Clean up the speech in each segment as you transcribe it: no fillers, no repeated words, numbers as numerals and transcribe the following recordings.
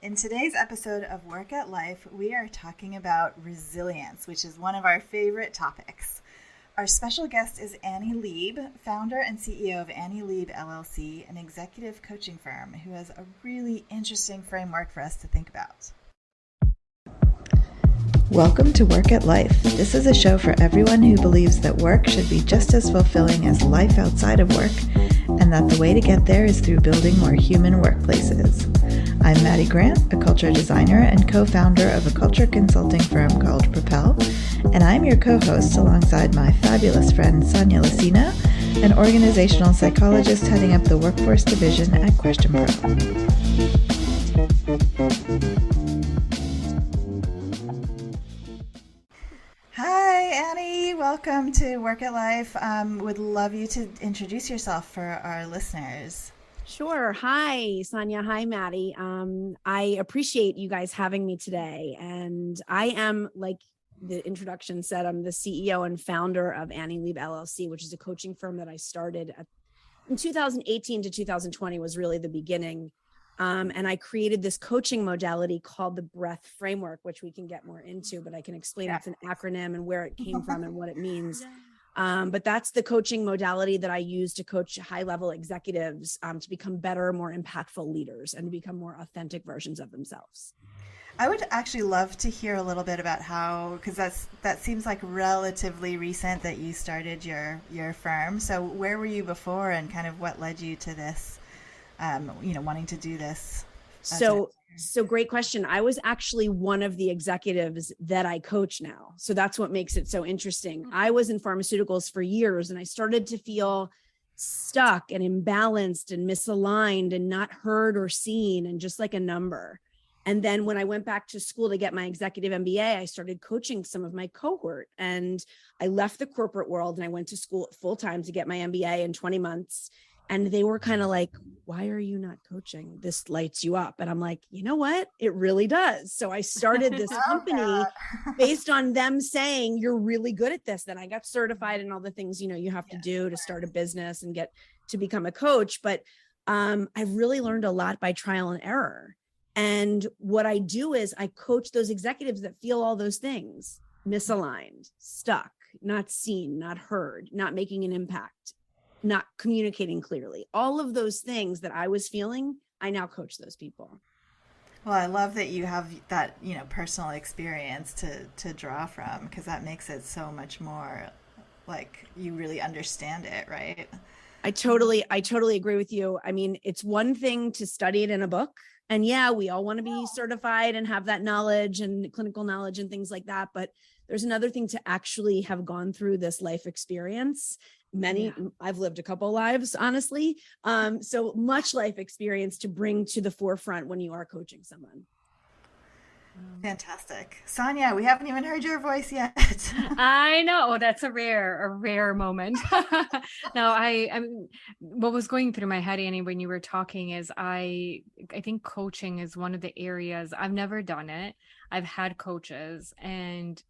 In today's episode of Work at Life, we are talking about resilience, which is one of our favorite topics. Our special guest is Annie Leib, founder and CEO of Annie Leib LLC, an executive coaching firm who has a really interesting framework for us to think about. Welcome to Work at Life. This is a show for everyone who believes that work should be just as fulfilling as life outside of work, and that the way to get there is through building more human workplaces. I'm Maddie Grant, a culture designer and co-founder of a culture consulting firm called Propel, and I'm your co-host alongside my fabulous friend Sonia Lucina, an organizational psychologist heading up the workforce division at Question Pro. Hi, Annie. Welcome to Work at Life. Would love you to introduce yourself for our listeners. Sure. Hi, Sonia. Hi, Maddie. I appreciate you guys having me today. And I am, like the introduction said, I'm the CEO and founder of Annie Leib LLC, which is a coaching firm that I started in 2018 to 2020 was really the beginning. And I created this coaching modality called the Breath Framework, which we can get more into, but I can explain It's an acronym and where it came from and what it means. But that's the coaching modality that I use to coach high-level executives to become better, more impactful leaders and to become more authentic versions of themselves. I would actually love to hear a little bit about how, because that seems like relatively recent that you started your firm. So where were you before, and kind of what led you to this, wanting to do this? So great question. I was actually one of the executives that I coach now. So that's what makes it so interesting. I was in pharmaceuticals for years and I started to feel stuck and imbalanced and misaligned and not heard or seen and just like a number. And then when I went back to school to get my executive MBA, I started coaching some of my cohort, and I left the corporate world and I went to school full time to get my MBA in 20 months. And they were kind of like, why are you not coaching? This lights you up. And I'm like, you know what? It really does. So I started this company based on them saying, you're really good at this. Then I got certified and all the things, you have to do to start a business and get to become a coach. But I've really learned a lot by trial and error. And what I do is I coach those executives that feel all those things: misaligned, stuck, not seen, not heard, not making an impact, not communicating clearly. All of those things that I was feeling, I now coach those people. Well, I love that you have that, personal experience to draw from, because that makes it so much more like you really understand it, right? I totally agree with you. I mean, it's one thing to study it in a book. And yeah, we all want to be certified and have that knowledge and clinical knowledge and things like that. But there's another thing to actually have gone through this life experience. I've lived a couple lives, honestly. So much life experience to bring to the forefront when you are coaching someone. Fantastic. Sonia, we haven't even heard your voice yet. I know, that's a rare moment. No, I'm what was going through my head, Annie, when you were talking is I think coaching is one of the areas. I've never done it. I've had coaches, and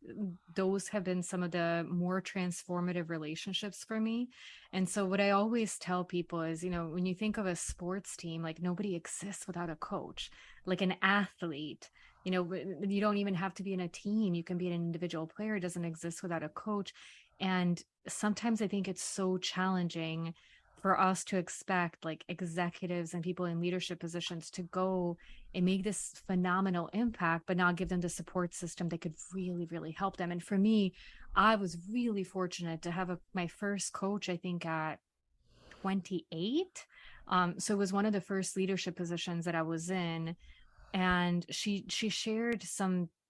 those have been some of the more transformative relationships for me. And so what I always tell people is, when you think of a sports team, like nobody exists without a coach, like an athlete. You don't even have to be in a team. You can be an individual player. It doesn't exist without a coach. And sometimes I think it's so challenging for us to expect like executives and people in leadership positions to go and make this phenomenal impact, but not give them the support system that could really, really help them. And for me, I was really fortunate to have my first coach, I think at 28. So it was one of the first leadership positions that I was in. And she shared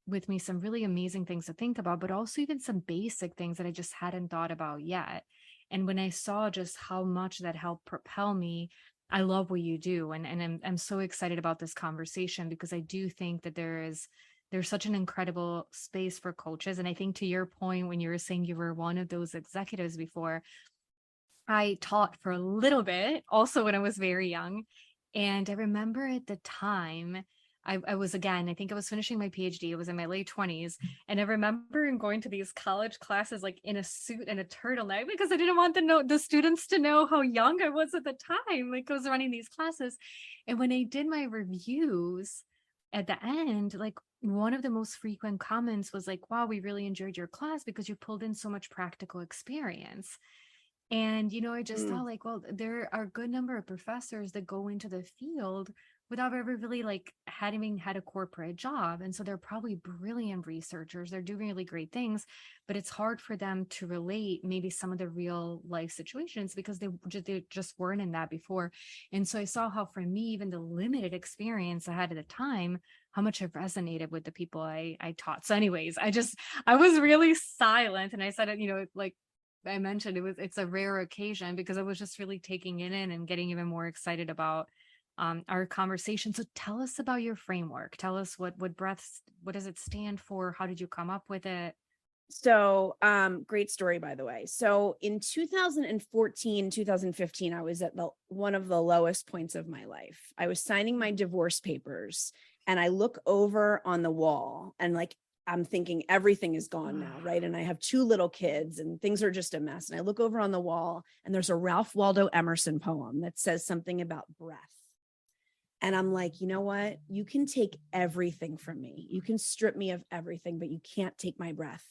with me some really amazing things to think about, but also even some basic things that I just hadn't thought about yet. And when I saw just how much that helped propel me, I love what you do. And I'm so excited about this conversation, because I do think that there's such an incredible space for coaches. And I think, to your point, when you were saying you were one of those executives before, I taught for a little bit also when I was very young. And I remember at the time, I was, again, I think I was finishing my PhD. It was in my late 20s. And I remember going to these college classes, like in a suit and a turtleneck, because I didn't want the students to know how young I was at the time. Like, I was running these classes. And when I did my reviews, at the end, like one of the most frequent comments was like, wow, we really enjoyed your class because you pulled in so much practical experience. And, I just thought like, well, there are a good number of professors that go into the field without ever really like having had a corporate job. And so they're probably brilliant researchers. They're doing really great things, but it's hard for them to relate maybe some of the real life situations because they just weren't in that before. And so I saw how for me, even the limited experience I had at the time, how much it resonated with the people I taught. So anyways, I was really silent. And I said, like I mentioned, it's a rare occasion because I was just really taking it in and getting even more excited about our conversation. So tell us about your framework. Tell us what does it stand for? How did you come up with it? So, great story, by the way. So in 2014, 2015, I was at one of the lowest points of my life. I was signing my divorce papers and I look over on the wall and like, I'm thinking everything is gone now, right? And I have 2 little kids and things are just a mess. And I look over on the wall and there's a Ralph Waldo Emerson poem that says something about breath. And I'm like, you know what? You can take everything from me. You can strip me of everything, but you can't take my breath.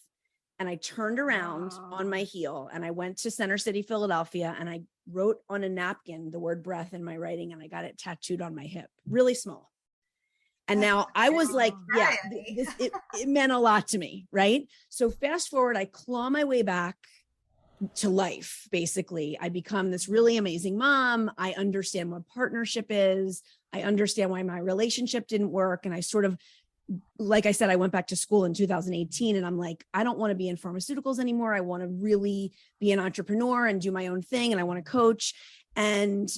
And I turned around on my heel and I went to Center City, Philadelphia, and I wrote on a napkin the word breath in my writing, and I got it tattooed on my hip, really small. And now I was like, yeah, it meant a lot to me, right? So fast forward, I claw my way back to life. Basically, I become this really amazing mom. I understand what partnership is. I understand why my relationship didn't work. And I sort of, like I said, I went back to school in 2018 and I'm like, I don't want to be in pharmaceuticals anymore. I want to really be an entrepreneur and do my own thing. And I want to coach. And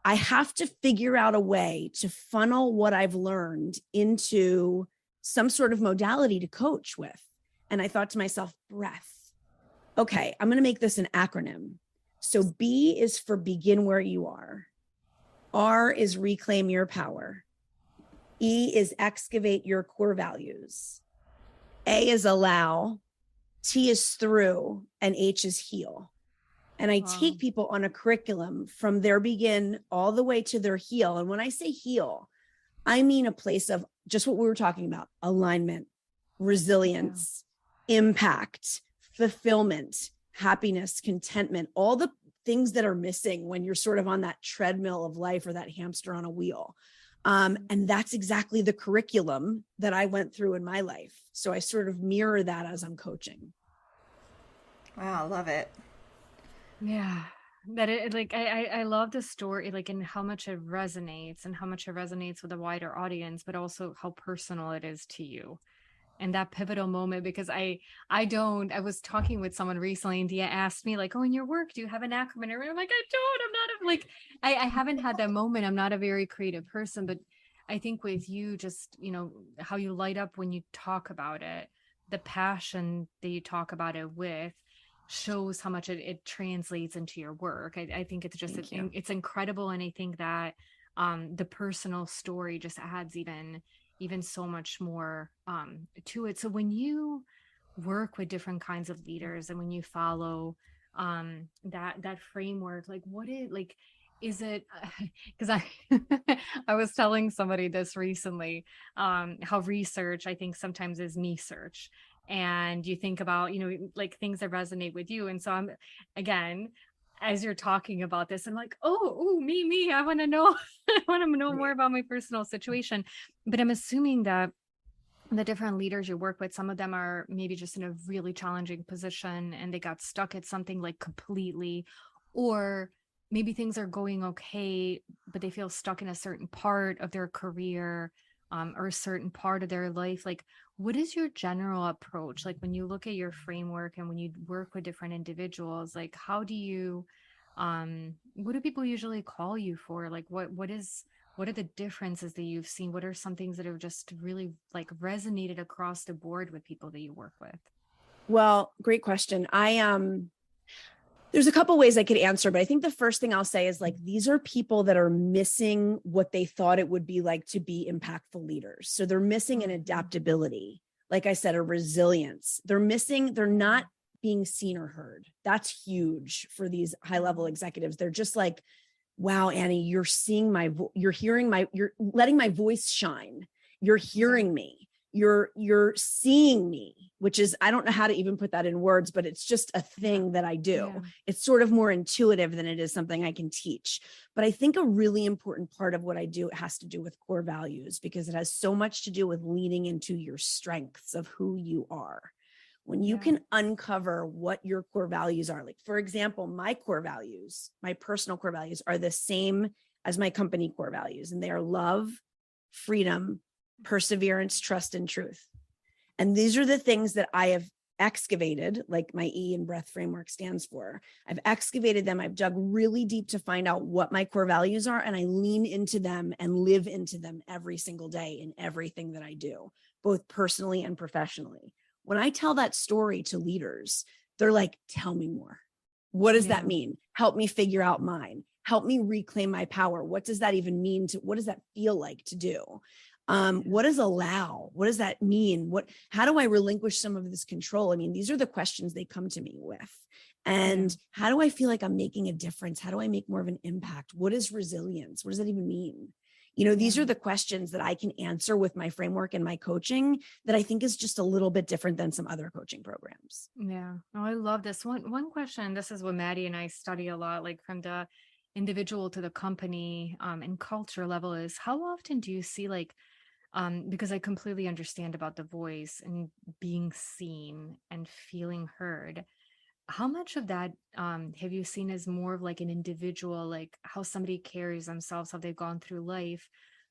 I have to figure out a way to funnel what I've learned into some sort of modality to coach with. And I thought to myself, breath. Okay, I'm going to make this an acronym. So B is for begin where you are. R is reclaim your power. E is excavate your core values. A is allow. T is through. And H is heal. And I take people on a curriculum from their begin all the way to their heal. And when I say heal, I mean a place of just what we were talking about: alignment, resilience, impact, fulfillment, happiness, contentment, all the things that are missing when you're sort of on that treadmill of life or that hamster on a wheel. And that's exactly the curriculum that I went through in my life. So I sort of mirror that as I'm coaching. Wow, I love it. Yeah, that it like I love the story, like, and how much it resonates with a wider audience, but also how personal it is to you. And that pivotal moment, because I was talking with someone recently and Dia asked me like, oh, in your work, do you have an acronym? And I'm like, I haven't had that moment. I'm not a very creative person, but I think with you, just, how you light up when you talk about it, the passion that you talk about it with shows how much it translates into your work. I think it's just, it's incredible. And I think that the personal story just adds even so much more to it. So when you work with different kinds of leaders and when you follow that framework, like is it, because I was telling somebody this recently, how research, I think sometimes is me search. And you think about, like things that resonate with you. And so I'm, again, as you're talking about this, I'm like, oh, me, I want to know, more about my personal situation. But I'm assuming that the different leaders you work with, some of them are maybe just in a really challenging position and they got stuck at something like completely, or maybe things are going okay, but they feel stuck in a certain part of their career, or a certain part of their life. Like, what is your general approach? Like when you look at your framework and when you work with different individuals, like how do you, what do people usually call you for? Like what are the differences that you've seen? What are some things that have just really like resonated across the board with people that you work with? Well, great question. There's a couple ways I could answer, but I think the first thing I'll say is like, these are people that are missing what they thought it would be like to be impactful leaders. So they're missing an adaptability. Like I said, a resilience. They're not being seen or heard. That's huge for these high-level executives. They're just like, wow, Annie, you're letting my voice shine you're hearing me, you're seeing me, which is, I don't know how to even put that in words, but it's just a thing that I do. Yeah. It's sort of more intuitive than it is something I can teach. But I think a really important part of what I do has to do with core values, because it has so much to do with leaning into your strengths of who you are. When you can uncover what your core values are, like, for example, my core values, my personal core values are the same as my company core values, and they are love, freedom, perseverance, trust, and truth. And these are the things that I have excavated, like my E in breath framework stands for. I've excavated them. I've dug really deep to find out what my core values are, and I lean into them and live into them every single day in everything that I do, both personally and professionally. When I tell that story to leaders, they're like, tell me more. What does that mean? Help me figure out mine. Help me reclaim my power. What does that even mean? What does that feel like to do? What is allow? What does that mean? How do I relinquish some of this control? I mean, these are the questions they come to me with. And how do I feel like I'm making a difference? How do I make more of an impact? What is resilience? What does that even mean? You know, these are the questions that I can answer with my framework and my coaching that I think is just a little bit different than some other coaching programs. Yeah. Oh, I love this one question. This is what Maddie and I study a lot, like from the individual to the company and culture level, is how often do you see, like, because I completely understand about the voice and being seen and feeling heard. How much of that have you seen as more of like an individual, like how somebody carries themselves, how they've gone through life,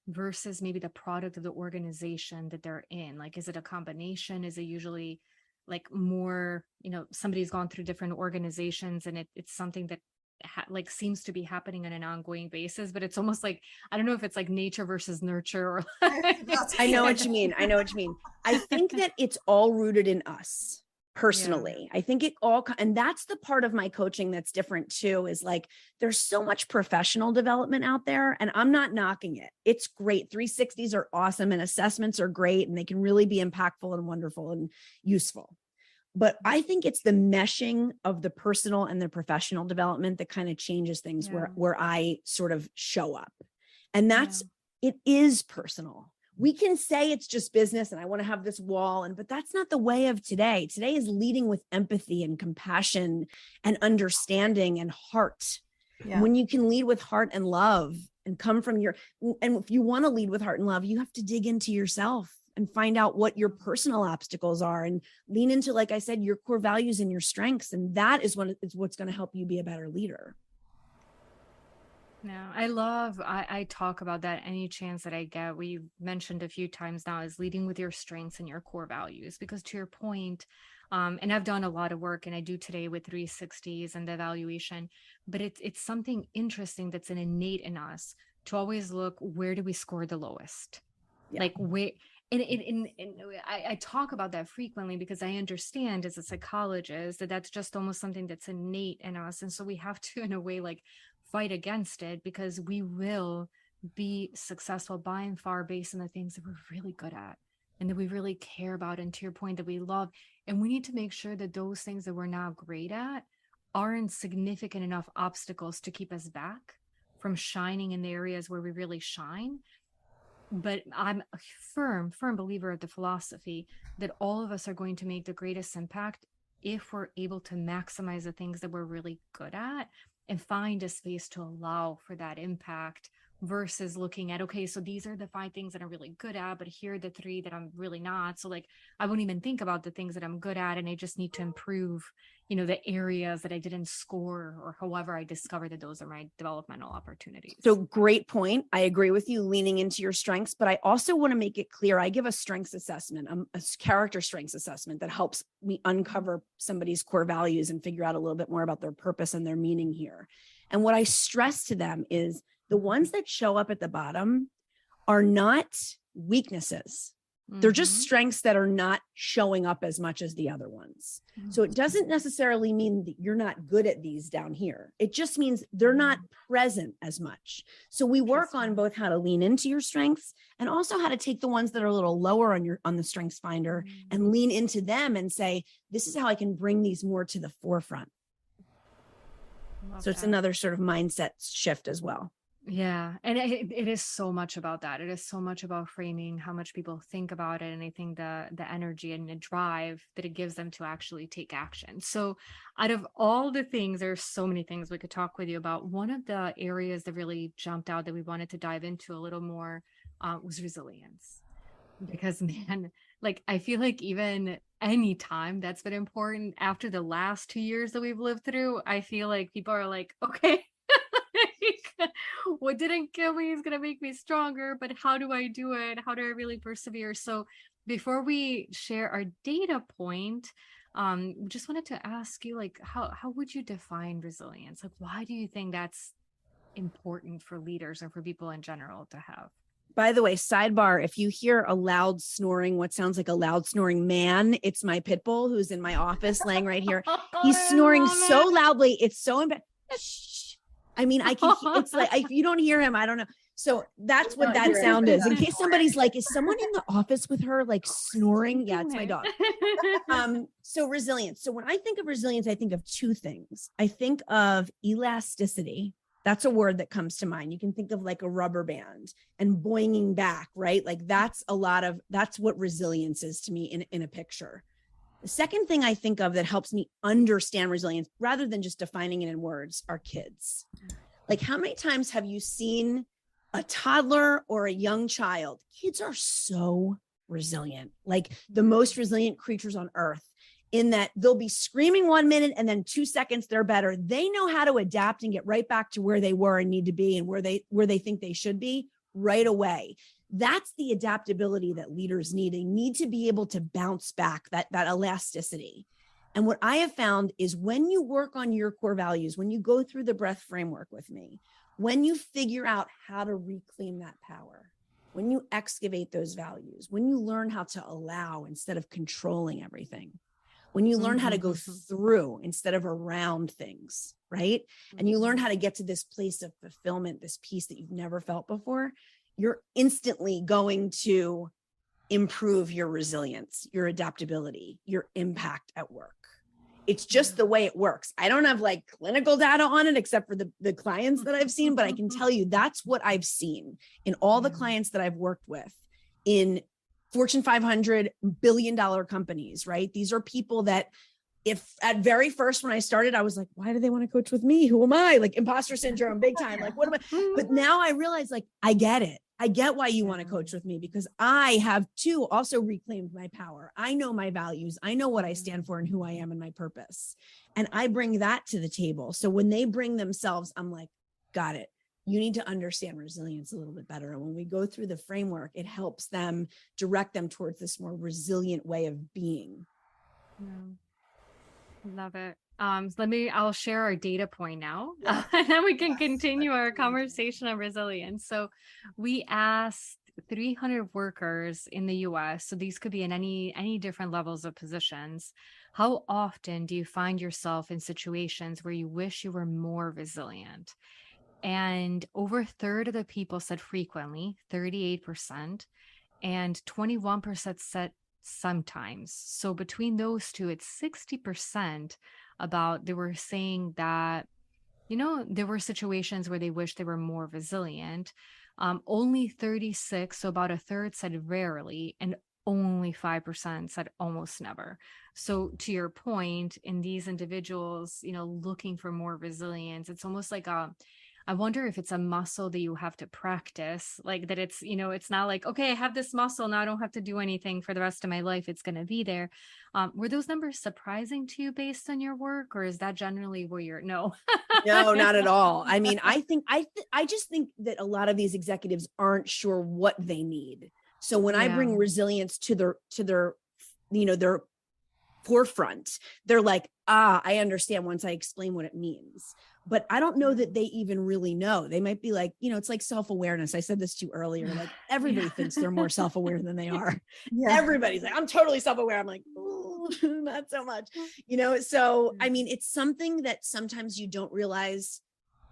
versus maybe the product of the organization that they're in? Like, is it a combination? Is it usually like more, somebody's gone through different organizations and it's something that like seems to be happening on an ongoing basis, but it's almost like, I don't know if it's like nature versus nurture or I know what you mean. I think that it's all rooted in us personally. I think it all, and that's the part of my coaching that's different too, is like, there's so much professional development out there, and I'm not knocking it. It's great. 360s are awesome and assessments are great, and they can really be impactful and wonderful and useful. But I think it's the meshing of the personal and the professional development that kind of changes things where I sort of show up. And that's, it is personal. We can say it's just business and I want to have this wall, but that's not the way of today. Today is leading with empathy and compassion and understanding and heart. When you can lead with heart and love and come from and if you want to lead with heart and love, you have to dig into yourself and find out what your personal obstacles are and lean into, like I said, your core values and your strengths. And that is what's going to help you be a better leader. No, I talk about that any chance that I get. We mentioned a few times now, is leading with your strengths and your core values, because to your point, and I've done a lot of work and I do today with 360s and the evaluation, but it's something interesting that's an innate in us to always look, where do we score the lowest? Like where, and I talk about that frequently because I understand as a psychologist that that's just almost something that's innate in us. And so we have to, in a way, like fight against it, because we will be successful by and far based on the things that we're really good at and that we really care about. And to your point, that we love. And we need to make sure that those things that we're not great at aren't significant enough obstacles to keep us back from shining in the areas where we really shine. But I'm a firm believer of the philosophy that all of us are going to make the greatest impact if we're able to maximize the things that we're really good at and find a space to allow for that impact, versus looking at, okay, so these are the 5 things that I'm really good at, but here are the 3 that I'm really not. So like, I won't even think about the things that I'm good at, and I just need to improve, the areas that I didn't score, or however I discover that those are my developmental opportunities. So great point. I agree with you, leaning into your strengths, but I also want to make it clear. I give a strengths assessment, a character strengths assessment that helps me uncover somebody's core values and figure out a little bit more about their purpose and their meaning here. And what I stress to them is the ones that show up at the bottom are not weaknesses. They're just strengths that are not showing up as much as the other ones. So it doesn't necessarily mean that you're not good at these down here. It just means they're not present as much. So we work on both how to lean into your strengths and also how to take the ones that are a little lower on the strengths finder and lean into them and say, this is how I can bring these more to the forefront. So it's another sort of mindset shift as well. Yeah. And it is so much about that. It is so much about framing, how much people think about it. And I think the energy and the drive that it gives them to actually take action. So out of all the things, there's so many things we could talk with you about. One of the areas that really jumped out that we wanted to dive into a little more was resilience. Because man, like I feel like even any time that's been important after the last 2 years that we've lived through, I feel like people are like, okay, what didn't kill me is going to make me stronger, but how do I do it? How do I really persevere? So before we share our data point, we just wanted to ask you, like, how would you define resilience? Like, why do you think that's important for leaders and for people in general to have? By the way, sidebar, if you hear a loud snoring, what sounds like a loud snoring man, it's my pit bull who's in my office laying right here. He's snoring so loudly. It's so embarrassing. I mean, I can, it's like, if you don't hear him, I don't know. So that's what that sound is. In case somebody's like, is someone in the office with her, like snoring? Yeah, it's my dog. So resilience. So when I think of resilience, I think of two things. I think of elasticity. That's a word that comes to mind. You can think of like a rubber band and boinging back, right? Like that's what resilience is to me in a picture. The second thing I think of that helps me understand resilience rather than just defining it in words are kids. Like how many times have you seen a toddler or a young child? Kids are so resilient, like the most resilient creatures on earth, in that they'll be screaming 1 minute and then 2 seconds they're better. They know how to adapt and get right back to where they were and need to be and where they think they should be right away. That's the adaptability that leaders need. They need to be able to bounce back, that elasticity. And what I have found is when you work on your core values, when you go through the breath framework with me, when you figure out how to reclaim that power, when you excavate those values, when you learn how to allow instead of controlling everything, when you learn how to go through instead of around things, right? And you learn how to get to this place of fulfillment, this peace that you've never felt before, you're instantly going to improve your resilience, your adaptability, your impact at work. It's just the way it works. I don't have like clinical data on it, except for the clients that I've seen, but I can tell you that's what I've seen in all the clients that I've worked with in Fortune 500 billion-dollar companies, right? These are people that if at very first, when I started, I was like, why do they want to coach with me? Who am I? Like imposter syndrome, big time. Like, what am I? But now I realize, like, I get it. I get why you want to coach with me because I have too also reclaimed my power. I know my values. I know what I stand for and who I am and my purpose. And I bring that to the table. So when they bring themselves, I'm like, got it. You need to understand resilience a little bit better. And when we go through the framework, it helps them direct them towards this more resilient way of being. Love it. I'll share our data point now, and then we can continue our conversation on resilience. So we asked 300 workers in the US, so these could be in any different levels of positions. How often do you find yourself in situations where you wish you were more resilient? And over a third of the people said frequently, 38%, and 21% said sometimes. So between those two, it's 60% about they were saying that, there were situations where they wish they were more resilient. Only 36, so about a third said rarely, and only 5% said almost never. So to your point, in these individuals, looking for more resilience, it's almost like I wonder if it's a muscle that you have to practice, like that it's, it's not like, okay, I have this muscle, now I don't have to do anything for the rest of my life. It's going to be there. Were those numbers surprising to you based on your work, or is that generally where you're, no? No, not at all. I mean, I just think that a lot of these executives aren't sure what they need. So when I bring resilience to their forefront, they're like, I understand once I explain what it means. But I don't know that they even really know. They might be like, it's like self-awareness. I said this to you earlier, like everybody thinks they're more self-aware than they are. Yeah. Everybody's like, I'm totally self-aware. I'm like, not so much, So, I mean, it's something that sometimes you don't realize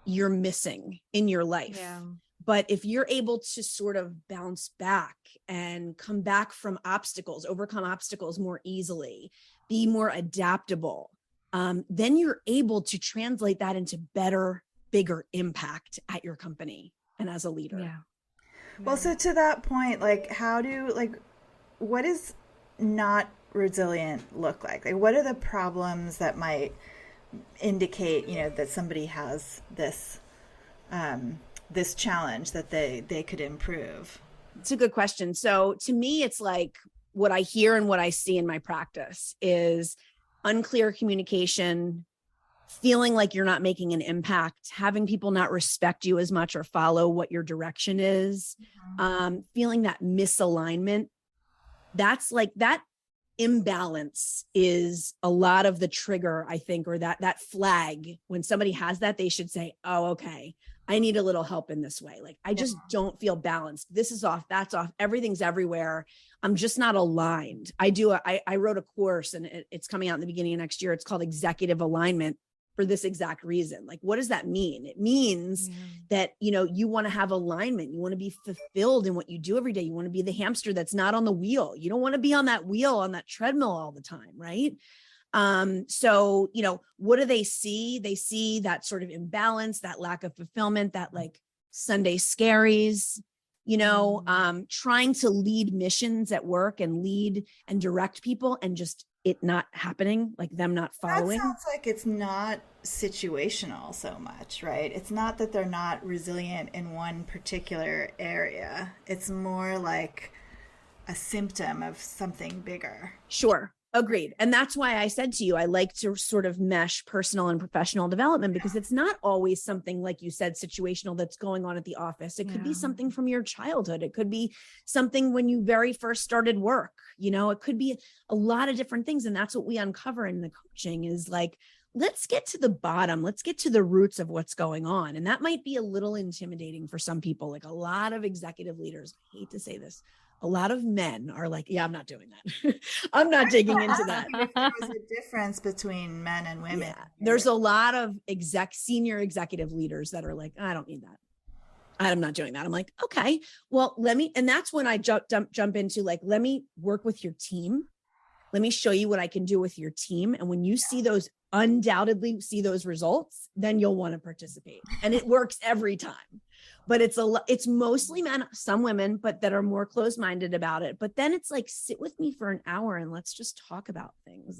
you're missing in your life. Yeah. But if you're able to sort of bounce back and come back from obstacles, overcome obstacles more easily, be more adaptable, then you're able to translate that into better, bigger impact at your company. and as a leader. Yeah. Well, so to that point, like, what does not resilient look like? Like, what are the problems that might indicate, that somebody has this, this challenge that they could improve? It's a good question. So to me, it's like what I hear and what I see in my practice is unclear communication, feeling like you're not making an impact, having people not respect you as much or follow what your direction is, feeling that misalignment. That's like that imbalance is a lot of the trigger, I think, or that flag. When somebody has that, they should say, oh, okay, I need a little help in this way. Like, I just don't feel balanced. This is off, that's off. Everything's everywhere. I'm just not aligned. I wrote a course and it's coming out in the beginning of next year. It's called Executive Alignment for this exact reason. Like, what does that mean? It means that, you want to have alignment. You want to be fulfilled in what you do every day. You want to be the hamster that's not on the wheel. You don't want to be on that wheel, on that treadmill all the time. Right. So, what do they see? They see that sort of imbalance, that lack of fulfillment, that like Sunday scaries, trying to lead missions at work and lead and direct people and just it not happening, like them not following. That sounds like it's not situational so much, right? It's not that they're not resilient in one particular area. It's more like a symptom of something bigger. Sure. Agreed. And that's why I said to you, I like to sort of mesh personal and professional development because it's not always something, like you said, situational that's going on at the office. It could be something from your childhood. It could be something when you very first started work. It could be a lot of different things. And that's what we uncover in the coaching is like, let's get to the bottom. Let's get to the roots of what's going on. And that might be a little intimidating for some people. Like a lot of executive leaders, I hate to say this, a lot of men are like, yeah, I'm not doing that. I'm not digging into that. If there was a difference between men and women. Yeah. There's a lot of senior executive leaders that are like, I don't need that. I'm not doing that. I'm like, okay, well, and that's when I jump into like, let me work with your team. Let me show you what I can do with your team. And when you undoubtedly see those results, then you'll want to participate. And it works every time. But it's mostly men, some women, but that are more closed-minded about it. But then it's like, sit with me for an hour and let's just talk about things.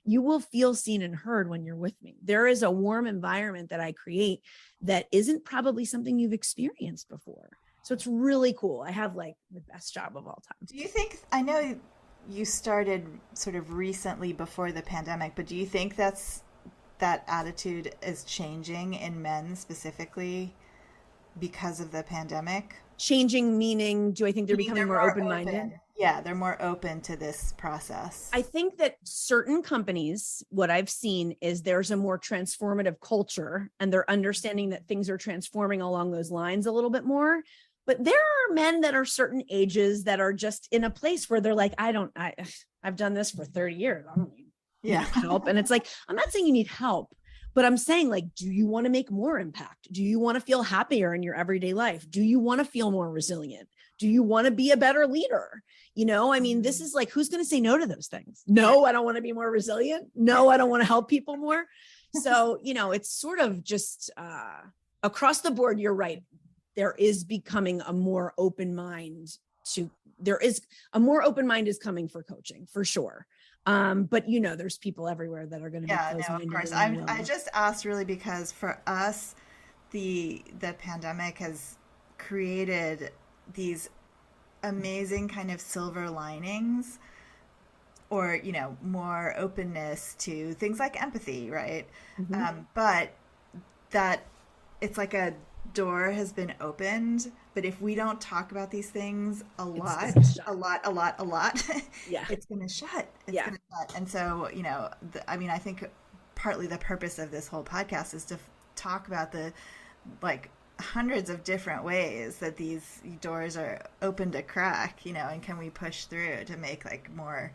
You will feel seen and heard when you're with me. There is a warm environment that I create that isn't probably something you've experienced before. So it's really cool. I have like the best job of all time. Do you think, I know you started sort of recently before the pandemic, but do you think that attitude is changing in men specifically because of the pandemic? Changing meaning, do I think they're becoming more open-minded? Yeah, they're more open to this process. I think that certain companies, what I've seen is there's a more transformative culture and they're understanding that things are transforming along those lines a little bit more. But there are men that are certain ages that are just in a place where they're like, I've done this for 30 years. I don't need help. And it's like, I'm not saying you need help, but I'm saying like, do you want to make more impact? Do you want to feel happier in your everyday life? Do you want to feel more resilient? Do you want to be a better leader? This is like, who's going to say no to those things? No, I don't want to be more resilient. No, I don't want to help people more. So, it's sort of just across the board. You're right. There is becoming a more open mind is coming for coaching for sure. But there's people everywhere that are going to be closed-minded. Of course. I just asked really because for us, the pandemic has created these amazing kind of silver linings or, more openness to things like empathy, right? Mm-hmm. But that it's like a door has been opened, but if we don't talk about these things a lot, yeah, it's going to shut. And so, I think partly the purpose of this whole podcast is to talk about the hundreds of different ways that these doors are open to crack, and can we push through to make more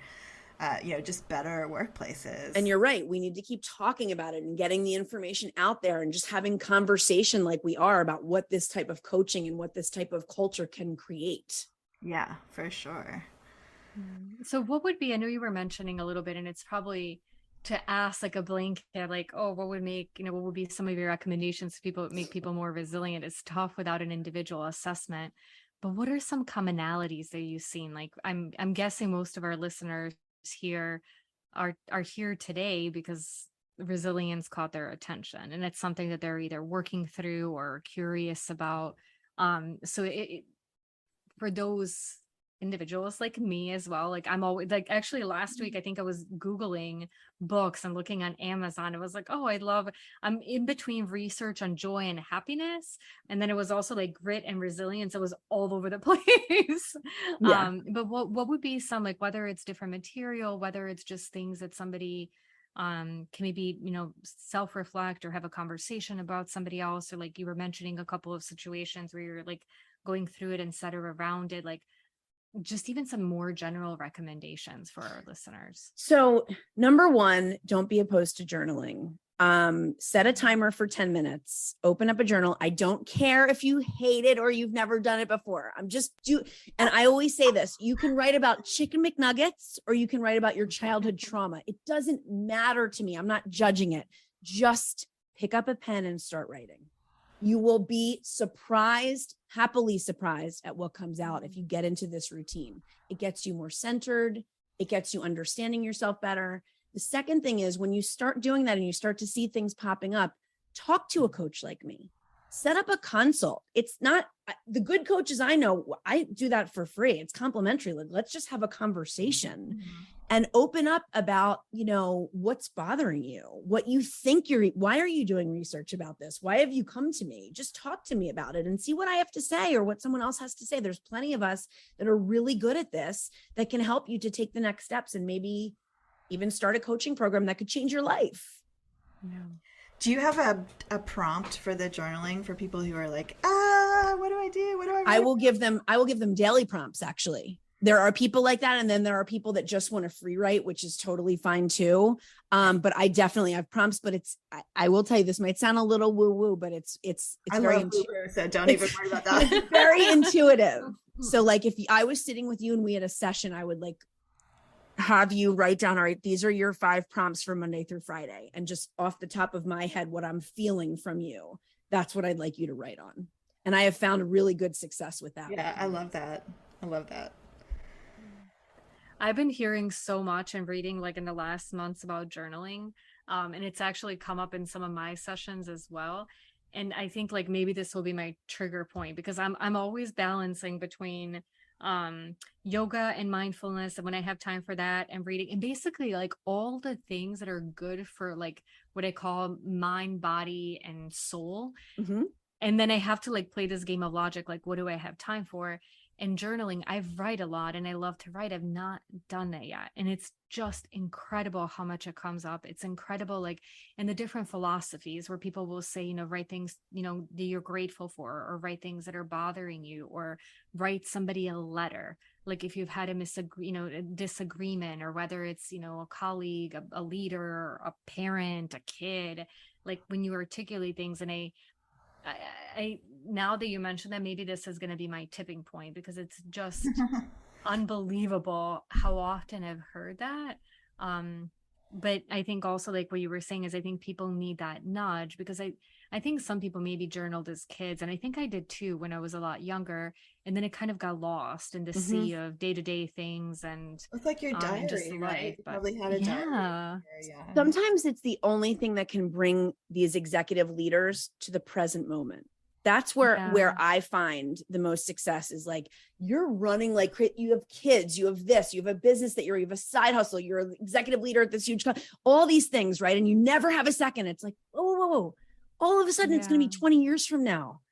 just better workplaces. And you're right. We need to keep talking about it and getting the information out there and just having conversation like we are about what this type of coaching and what this type of culture can create. Yeah, for sure. So what would be, I know you were mentioning a little bit, and it's probably to ask like a blanket, like, oh, what would make, what would be some of your recommendations to people make people more resilient? It's tough without an individual assessment. But what are some commonalities that you've seen? Like, I'm guessing most of our listeners here are here today because resilience caught their attention, and it's something that they're either working through or curious about. So for those individuals like me as well, like I'm always like, actually last week I think I was Googling books and looking on Amazon. It was like, oh, I'm in between research on joy and happiness, and then it was also like grit and resilience. It was all over the place. But what would be some, like, whether it's different material, whether it's just things that somebody can maybe self-reflect or have a conversation about somebody else, or like you were mentioning a couple of situations where you're like going through it and center around it, like just even some more general recommendations for our listeners. So number one, don't be opposed to journaling. Set a timer for 10 minutes, open up a journal. I don't care if you hate it or you've never done it before. And I always say this, you can write about chicken McNuggets or you can write about your childhood trauma. It doesn't matter to me. I'm not judging it. Just pick up a pen and start writing. You will be surprised, happily surprised at what comes out if you get into this routine. It gets you more centered. It gets you understanding yourself better. The second thing is, when you start doing that and you start to see things popping up, talk to a coach like me. Set up a consult. It's not the good coaches I know. I do that for free. It's complimentary. Let's just have a conversation and open up about, what's bothering you, what you think why are you doing research about this? Why have you come to me? Just talk to me about it and see what I have to say or what someone else has to say. There's plenty of us that are really good at this that can help you to take the next steps and maybe even start a coaching program that could change your life. Yeah. Do you have a prompt for the journaling for people who are like, what do I do? What do I write? I will give them daily prompts. Actually, there are people like that. And then there are people that just want to free write, which is totally fine too. But I definitely have prompts, but I will tell you, this might sound a little woo woo, but it's very intuitive. So don't even worry about that. It's very intuitive. So like if I was sitting with you and we had a session, I would like have you write down, all right, these are your 5 prompts for Monday through Friday. And just off the top of my head, what I'm feeling from you, that's what I'd like you to write on. And I have found really good success with that. Yeah, I love that. I love that. I've been hearing so much and reading like in the last months about journaling. And it's actually come up in some of my sessions as well. And I think like maybe this will be my trigger point, because I'm always balancing between yoga and mindfulness, and when I have time for that, and reading, and basically like all the things that are good for like what I call mind, body, and soul. Mm-hmm. And then I have to like play this game of logic, like what do I have time for? And journaling, I write a lot and I love to write. I've not done that yet. And it's just incredible how much it comes up. It's incredible, like in the different philosophies where people will say, write things, that you're grateful for, or write things that are bothering you, or write somebody a letter. Like if you've had a disagreement, or whether it's, a colleague, a leader, a parent, a kid, like when you articulate things. And I now that you mentioned that, maybe this is going to be my tipping point, because it's just unbelievable how often I've heard that. But I think also like what you were saying is I think people need that nudge, because I think some people maybe journaled as kids, and I think I did too when I was a lot younger, and then it kind of got lost in the sea of day-to-day things. And it's like your diary, just right? You probably had a diary. Yeah. Sometimes it's the only thing that can bring these executive leaders to the present moment. That's where I find the most success is like, you're running, like you have kids, you have this, you have a business you have a side hustle, you're an executive leader at this huge company, all these things, right? And you never have a second. It's like, whoa. All of a sudden it's going to be 20 years from now.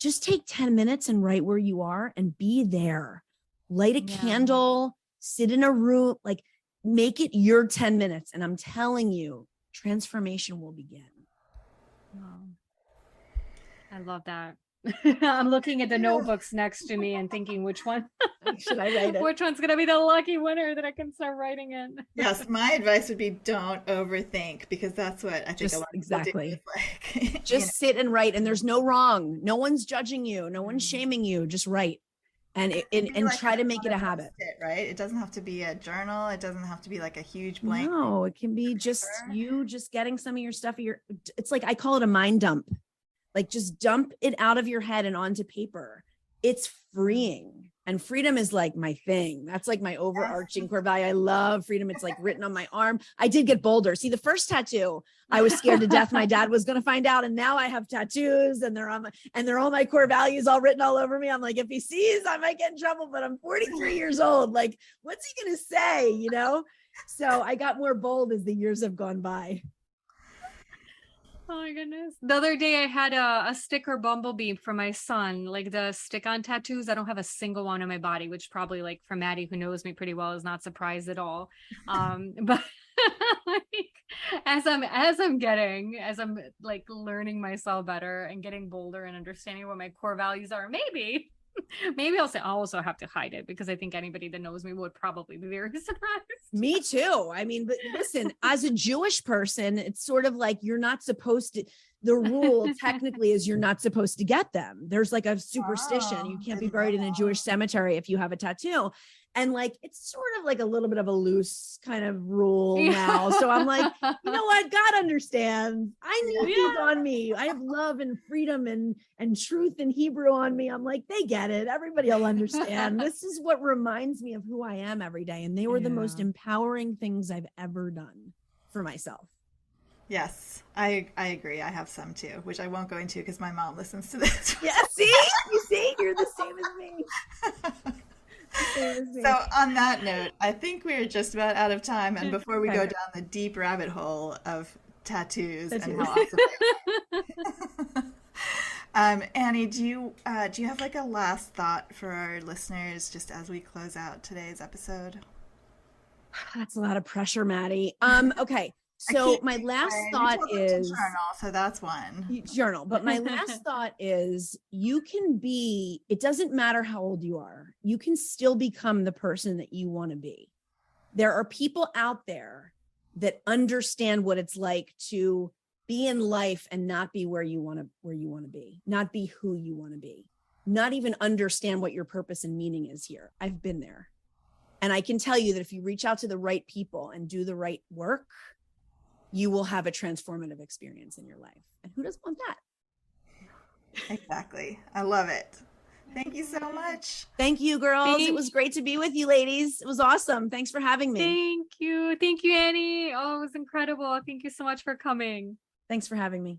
Just take 10 minutes and write where you are and be there. Light a candle, sit in a room, like make it your 10 minutes. And I'm telling you, transformation will begin. Wow. I love that. I'm looking at the notebooks next to me and thinking, which one should I write it? Which one's going to be the lucky winner that I can start writing in? Yes, my advice would be don't overthink, because that's what I think a lot of exactly people do. Like, just sit and write, and there's no wrong. No one's judging you. No one's shaming you. Just write. and try to make it a habit. Right? It doesn't have to be a journal. It doesn't have to be like a huge blank. No, it can be just you just getting some of your stuff. It's like, I call it a mind dump. Like, just dump it out of your head and onto paper. It's freeing. And freedom is like my thing. That's like my overarching core value. I love freedom. It's like written on my arm. I did get bolder. See, the first tattoo, I was scared to death my dad was going to find out. And now I have tattoos, and they're all my core values all written all over me. I'm like, if he sees, I might get in trouble, but I'm 43 years old. Like, what's he going to say? You know? So I got more bold as the years have gone by. Oh my goodness. The other day I had a sticker bumblebee for my son, like the stick-on tattoos. I don't have a single one on my body, which probably, like, for Maddie, who knows me pretty well, is not surprised at all. But like, as I'm like learning myself better and getting bolder and understanding what my core values are, maybe I'll also have to hide it, because I think anybody that knows me would probably be very surprised. Me too. I mean, but listen, as a Jewish person, it's sort of like, you're not supposed to, the rule technically is you're not supposed to get them. There's like a superstition. You can't be buried in a Jewish cemetery if you have a tattoo. And like, it's sort of like a little bit of a loose kind of rule now. So I'm like, you know what? God understands. I need these on me. I have love and freedom and truth in Hebrew on me. I'm like, they get it. Everybody will understand. This is what reminds me of who I am every day. And they were the most empowering things I've ever done for myself. Yes, I agree. I have some too, which I won't go into because my mom listens to this. Yeah, see? You see? You're the same as me. So on that note, I think we're just about out of time. And before we go down the deep rabbit hole of tattoos and how awesome they are, Annie, do you have like a last thought for our listeners just as we close out today's episode? That's a lot of pressure, Maddie. Okay. So my last thought is journal. So that's one journal. But my last thought is, it doesn't matter how old you are. You can still become the person that you want to be. There are people out there that understand what it's like to be in life and not be where you want to be, not be who you want to be, not even understand what your purpose and meaning is here. I've been there. And I can tell you that if you reach out to the right people and do the right work, you will have a transformative experience in your life. And who doesn't want that? Exactly. I love it. Thank you so much. Thank you, girls. It was great to be with you, ladies. It was awesome. Thanks for having me. Thank you. Thank you, Annie. Oh, it was incredible. Thank you so much for coming. Thanks for having me.